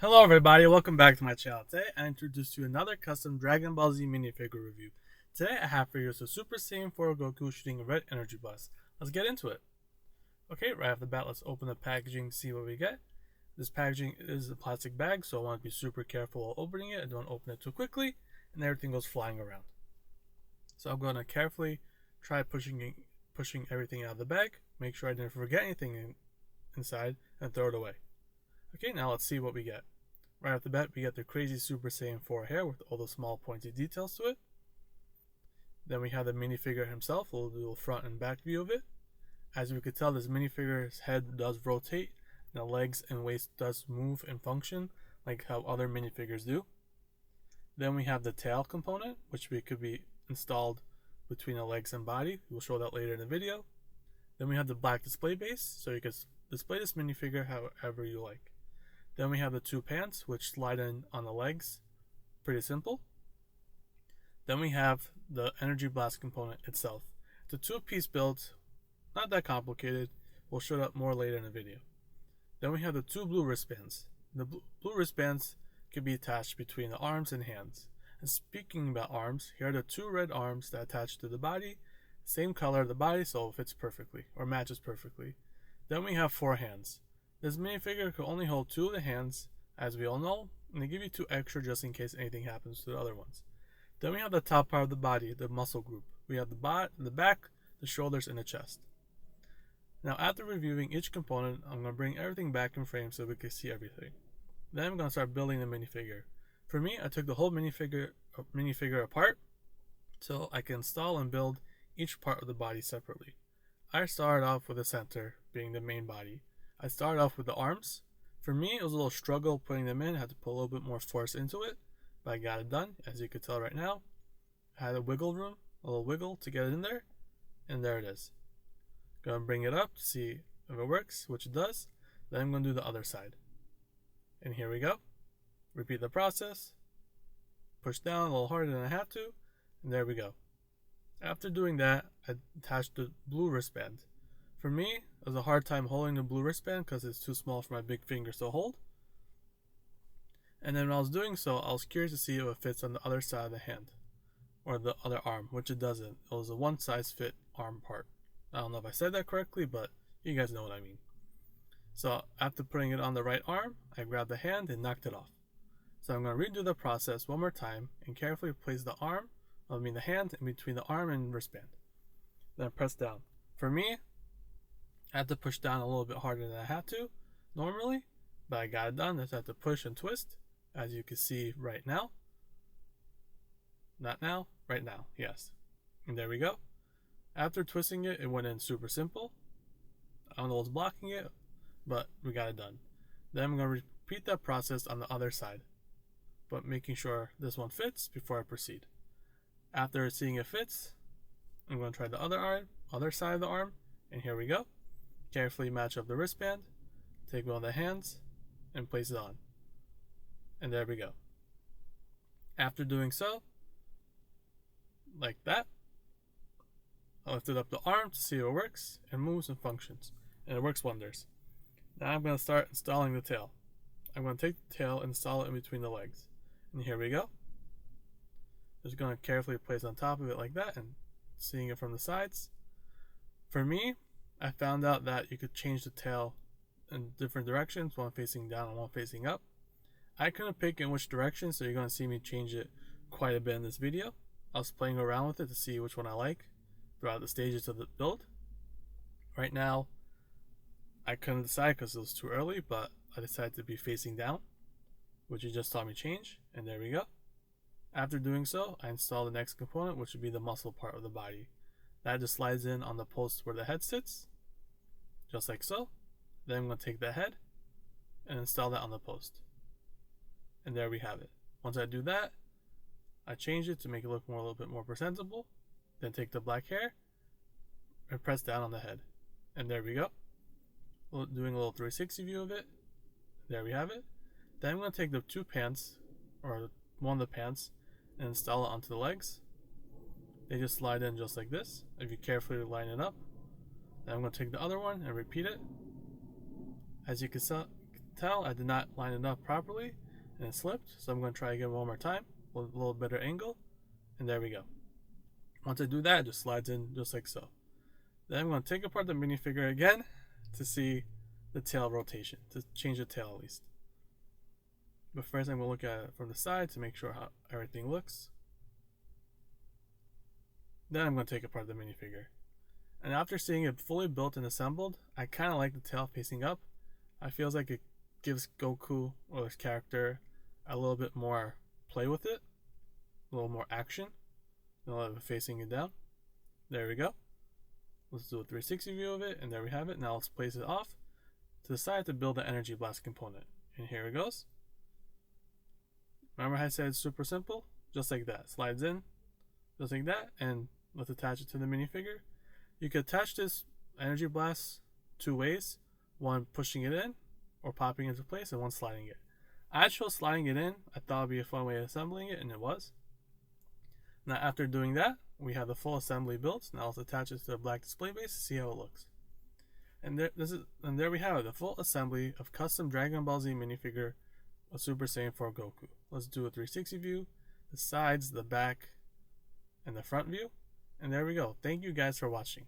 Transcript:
Hello everybody, welcome back to my channel. Today I introduce you another custom Dragon Ball Z minifigure review. Today I have for you a Super Saiyan 4 Goku shooting a red energy blast. Let's get into it. Okay, right off the bat, let's open the packaging to see what we get. This packaging is a plastic bag, so I want to be super careful while opening it. I don't open it too quickly and everything goes flying around. So I'm going to carefully try pushing everything out of the bag, make sure I didn't forget anything inside, and throw it away. Okay, now let's see what we get. Right off the bat, we get the crazy Super Saiyan 4 hair with all the small pointy details to it. Then we have the minifigure himself, a little front and back view of it. As you can tell, this minifigure's head does rotate, and the legs and waist does move and function like how other minifigures do. Then we have the tail component, which could be installed between the legs and body. We'll show that later in the video. Then we have the black display base, so you can display this minifigure however you like. Then we have the two pants, which slide in on the legs. Pretty simple. Then we have the energy blast component itself. It's a two-piece build, not that complicated. We'll show that more later in the video. Then we have the two blue wristbands. The blue wristbands can be attached between the arms and hands. And speaking about arms, here are the two red arms that attach to the body. Same color of the body, so it fits perfectly, or matches perfectly. Then we have four hands. This minifigure can only hold two of the hands, as we all know, and they give you two extra just in case anything happens to the other ones. Then we have the top part of the body, the muscle group. We have the back, the shoulders, and the chest. Now after reviewing each component, I'm going to bring everything back in frame so we can see everything. Then I'm going to start building the minifigure. For me, I took the whole minifigure apart so I can install and build each part of the body separately. I started off with the center, being the main body. I started off with the arms. For me, it was a little struggle putting them in. I had to put a little bit more force into it, but I got it done, as you can tell right now. I had a wiggle room, a little wiggle to get it in there, and there it is. Gonna bring it up to see if it works, which it does. Then I'm gonna do the other side. And here we go. Repeat the process. Push down a little harder than I have to, and there we go. After doing that, I attached the blue wristband. For me, it was a hard time holding the blue wristband because it's too small for my big fingers to hold. And then when I was doing so, I was curious to see if it fits on the other side of the hand, or the other arm, which it doesn't. It was a one size fit arm part. I don't know if I said that correctly, but you guys know what I mean. So after putting it on the right arm, I grabbed the hand and knocked it off. So I'm going to redo the process one more time and carefully place the hand in between the arm and wristband. Then press down. For me, I had to push down a little bit harder than I had to normally, but I got it done. I just had to push and twist, as you can see right now. Not now, right now, yes. And there we go. After twisting it, it went in super simple. I don't know what's blocking it, but we got it done. Then I'm going to repeat that process on the other side, but making sure this one fits before I proceed. After seeing it fits, I'm going to try the other side of the arm, and here we go. Carefully match up the wristband, take one of the hands, and place it on. And there we go. After doing so, like that, I lifted up the arm to see if it works, and moves and functions. And it works wonders. Now I'm going to start installing the tail. I'm going to take the tail and install it in between the legs. And here we go. Just going to carefully place on top of it like that, and seeing it from the sides. For me, I found out that you could change the tail in different directions, one facing down and one facing up. I couldn't pick in which direction, so you're going to see me change it quite a bit in this video. I was playing around with it to see which one I like throughout the stages of the build. Right now, I couldn't decide because it was too early, but I decided to be facing down, which you just saw me change, and there we go. After doing so, I install the next component, which would be the muscle part of the body. That just slides in on the post where the head sits, just like so. Then I'm going to take the head and install that on the post. And there we have it. Once I do that, I change it to make it look a little bit more presentable. Then take the black hair and press down on the head. And there we go. Doing a little 360 view of it. There we have it. Then I'm going to take the two pants, or one of the pants, and install it onto the legs. They just slide in just like this, if you carefully line it up. Then I'm going to take the other one and repeat it. As you can tell I did not line it up properly and it slipped, so I'm going to try again one more time with a little better angle, and there we go. Once I do that, it just slides in just like so. Then I'm going to take apart the minifigure again to see the tail rotation, to change the tail at least. But first I'm going to look at it from the side to make sure how everything looks. Then I'm going to take apart the minifigure. And after seeing it fully built and assembled, I kind of like the tail facing up. I feels like it gives Goku or his character a little bit more play with it, a little more action, instead of facing it down. There we go. Let's do a 360 view of it, and there we have it. Now let's place it off to the side to build the energy blast component. And here it goes. Remember I said it's super simple? Just like that. Slides in, just like that, and let's attach it to the minifigure. You could attach this energy blast two ways. One pushing it in or popping into place, and one sliding it. I chose sliding it in. I thought it would be a fun way of assembling it, and it was. Now after doing that, we have the full assembly built. Now let's attach it to the black display base to see how it looks. And there we have it, the full assembly of custom Dragon Ball Z minifigure of Super Saiyan 4 Goku. Let's do a 360 view, the sides, the back, and the front view. And there we go. Thank you guys for watching.